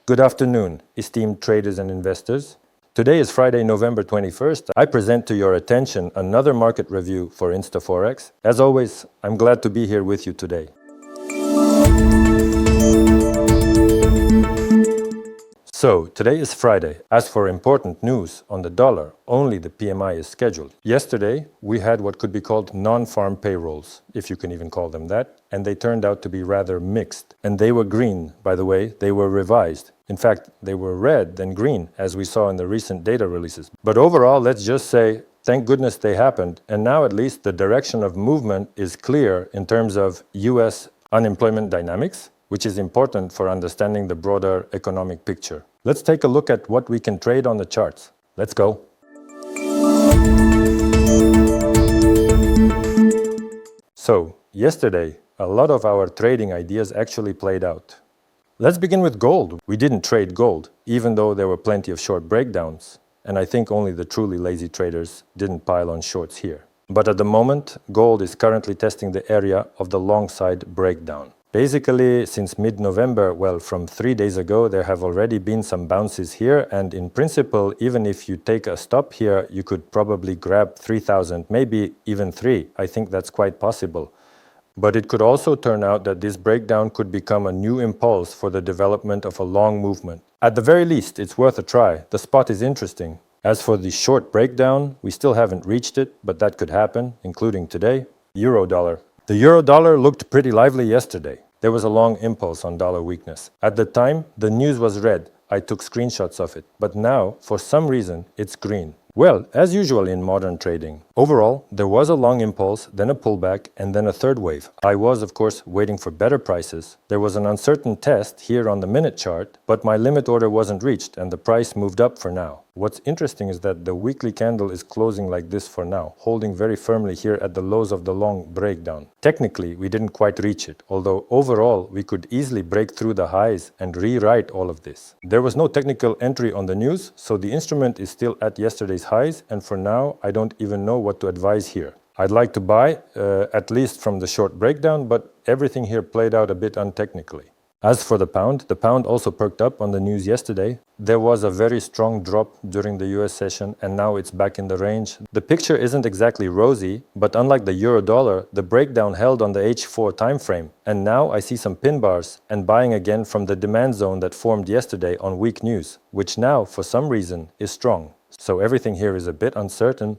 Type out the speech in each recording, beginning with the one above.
Good afternoon, esteemed traders and investors. Today is Friday, November 21st. I present to your attention another market review for Forex. As always, I'm glad to be here with you today. So, today is Friday. As for important news on the dollar, only the PMI is scheduled. Yesterday, we had what could be called non-farm payrolls, if you can even call them that, and they turned out to be rather mixed. And they were green, by the way, they were revised. In fact, they were red than green, as we saw in the recent data releases. But overall, let's just say, thank goodness they happened, and now at least the direction of movement is clear in terms of US unemployment dynamics, which is important for understanding the broader economic picture. Let's take a look at what we can trade on the charts. Let's go. So, yesterday, a lot of our trading ideas actually played out. Let's begin with gold. We didn't trade gold, even though there were plenty of short breakdowns, and I think only the truly lazy traders didn't pile on shorts here. But at the moment, gold is currently testing the area of the long side breakdown. Basically, since mid-November, well, from 3 days ago, there have already been some bounces here, and in principle, even if you take a stop here, you could probably grab 3,000, maybe even 3. I think that's quite possible. But it could also turn out that this breakdown could become a new impulse for the development of a long movement. At the very least, it's worth a try. The spot is interesting. As for the short breakdown, we still haven't reached it, but that could happen, including today. Euro-dollar. The euro-dollar looked pretty lively yesterday. There was a long impulse on dollar weakness. At the time, the news was red. I took screenshots of it. But now, for some reason, it's green. Well, as usual in modern trading. Overall, there was a long impulse, then a pullback, and then a third wave. I was, of course, waiting for better prices. There was an uncertain test here on the minute chart, but my limit order wasn't reached and the price moved up for now. What's interesting is that the weekly candle is closing like this for now, holding very firmly here at the lows of the long breakdown. Technically, we didn't quite reach it, although overall we could easily break through the highs and rewrite all of this. There was no technical entry on the news, so the instrument is still at yesterday's highs, and for now I don't even know what to advise here. I'd like to buy, at least from the short breakdown, but everything here played out a bit untechnically. As for the pound also perked up on the news yesterday. There was a very strong drop during the US session and now it's back in the range. The picture isn't exactly rosy, but unlike the euro-dollar, the breakdown held on the H4 timeframe. And now I see some pin bars and buying again from the demand zone that formed yesterday on weak news, which now, for some reason, is strong. So everything here is a bit uncertain,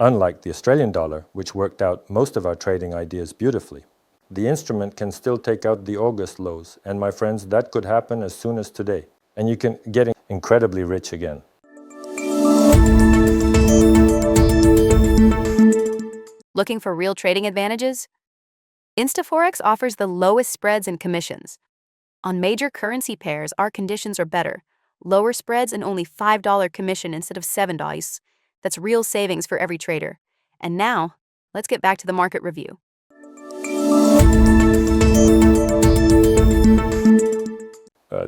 unlike the Australian dollar, which worked out most of our trading ideas beautifully. The instrument can still take out the August lows, and my friends, that could happen as soon as today. And you can get incredibly rich again. Looking for real trading advantages? Forex offers the lowest spreads and commissions. On major currency pairs, our conditions are better. Lower spreads and only $5 commission instead of $7. That's real savings for every trader. And now, let's get back to the market review.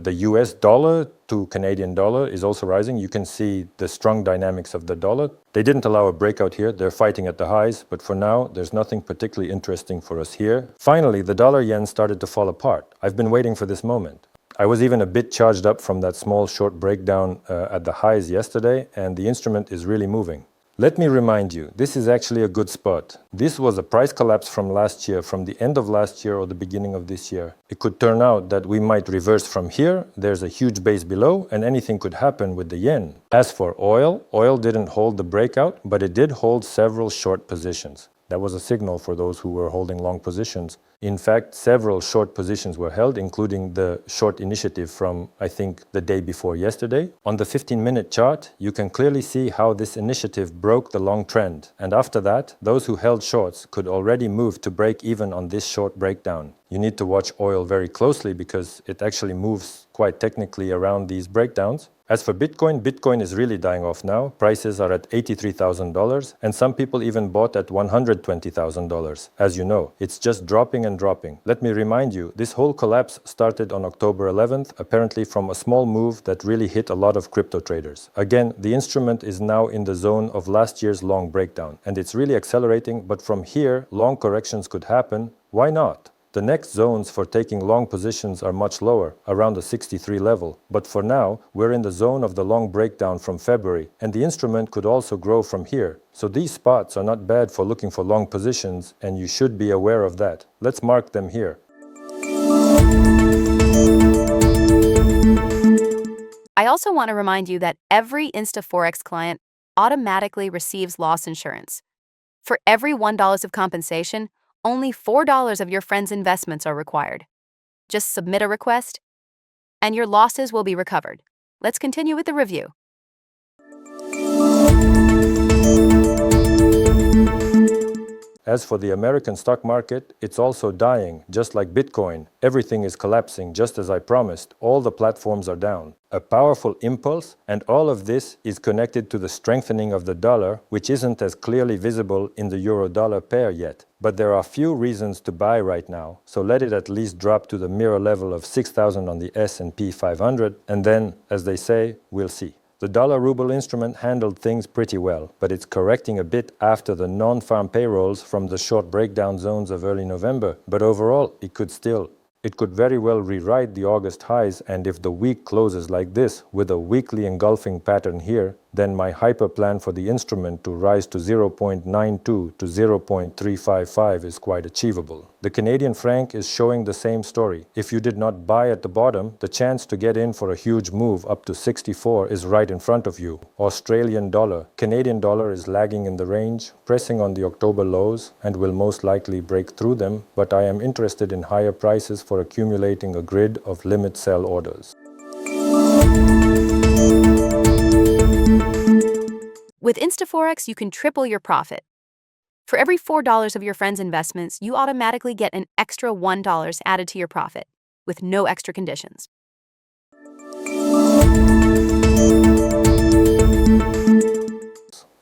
The US dollar to Canadian dollar is also rising. You can see the strong dynamics of the dollar. They didn't allow a breakout here. They're fighting at the highs, but for now, there's nothing particularly interesting for us here. Finally, the dollar-yen started to fall apart. I've been waiting for this moment. I was even a bit charged up from that small short breakdown at the highs yesterday, and the instrument is really moving. Let me remind you, this is actually a good spot. This was a price collapse from last year, from the end of last year or the beginning of this year. It could turn out that we might reverse from here, there's a huge base below, and anything could happen with the yen. As for oil didn't hold the breakout, but it did hold several short positions. That was a signal for those who were holding long positions. In fact, several short positions were held, including the short initiative from, I think, the day before yesterday. On the 15-minute chart, you can clearly see how this initiative broke the long trend. And after that, those who held shorts could already move to break even on this short breakdown. You need to watch oil very closely because it actually moves quite technically around these breakdowns. As for Bitcoin is really dying off now. Prices are at $83,000 and some people even bought at $120,000. As you know, it's just dropping and dropping. Let me remind you, this whole collapse started on October 11th, apparently from a small move that really hit a lot of crypto traders. Again, the instrument is now in the zone of last year's long breakdown and it's really accelerating, but from here, long corrections could happen. Why not? The next zones for taking long positions are much lower, around the 63 level, but for now, we're in the zone of the long breakdown from February, and the instrument could also grow from here. So these spots are not bad for looking for long positions, and you should be aware of that. Let's mark them here. I also want to remind you that every InstaForex client automatically receives loss insurance. For every $1 of compensation, only $4 of your friend's investments are required. Just submit a request, and your losses will be recovered. Let's continue with the review. As for the American stock market, it's also dying, just like Bitcoin. Everything is collapsing, just as I promised. All the platforms are down. A powerful impulse, and all of this is connected to the strengthening of the dollar, which isn't as clearly visible in the euro-dollar pair yet. But there are few reasons to buy right now, so let it at least drop to the mirror level of 6,000 on the S&P 500, and then, as they say, we'll see. The dollar-ruble instrument handled things pretty well, but it's correcting a bit after the non-farm payrolls from the short breakdown zones of early November. But overall, it could very well rewrite the August highs, and if the week closes like this, with a weekly engulfing pattern here, then my hyper plan for the instrument to rise to 0.92 to 0.355 is quite achievable. The Canadian franc is showing the same story. If you did not buy at the bottom, the chance to get in for a huge move up to 64 is right in front of you. Australian dollar. Canadian dollar is lagging in the range, pressing on the October lows, and will most likely break through them, but I am interested in higher prices for accumulating a grid of limit sell orders. With InstaForex, you can triple your profit. For every $4 of your friend's investments, you automatically get an extra $1 added to your profit, with no extra conditions.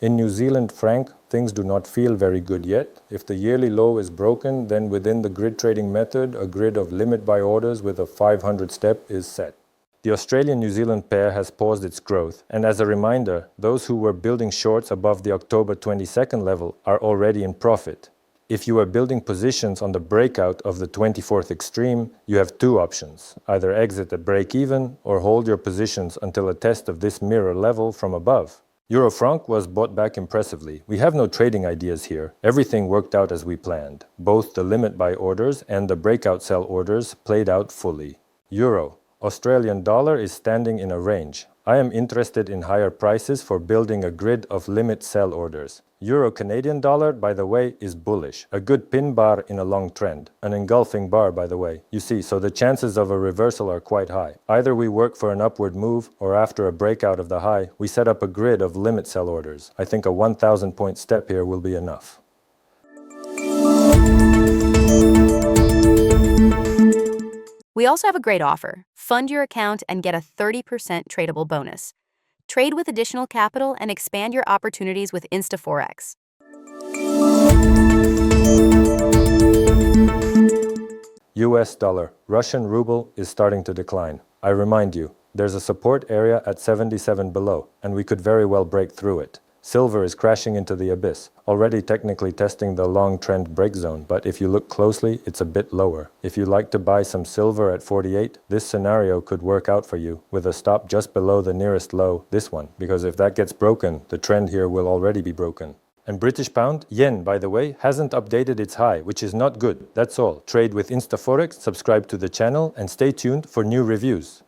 In New Zealand franc, things do not feel very good yet. If the yearly low is broken, then within the grid trading method, a grid of limit buy orders with a 500 step is set. The Australian-New Zealand pair has paused its growth, and as a reminder, those who were building shorts above the October 22nd level are already in profit. If you are building positions on the breakout of the 24th extreme, you have two options: either exit at break-even or hold your positions until a test of this mirror level from above. Euro-franc was bought back impressively. We have no trading ideas here. Everything worked out as we planned. Both the limit buy orders and the breakout sell orders played out fully. Euro. Australian dollar is standing in a range. I am interested in higher prices for building a grid of limit sell orders. Euro Canadian dollar, by the way, is bullish. A good pin bar in a long trend. An engulfing bar, by the way. You see, so the chances of a reversal are quite high. Either we work for an upward move, or after a breakout of the high, we set up a grid of limit sell orders. I think a 1,000-point step here will be enough. We also have a great offer. Fund your account and get a 30% tradable bonus. Trade with additional capital and expand your opportunities with InstaForex. US dollar. Russian ruble is starting to decline. I remind you, there's a support area at 77 below, and we could very well break through it. Silver is crashing into the abyss, already technically testing the long trend break zone, but if you look closely, it's a bit lower. If you like to buy some silver at 48, this scenario could work out for you, with a stop just below the nearest low, this one, because if that gets broken, the trend here will already be broken. And British pound, yen, by the way, hasn't updated its high, which is not good. That's all. Trade with InstaForex, subscribe to the channel, and stay tuned for new reviews.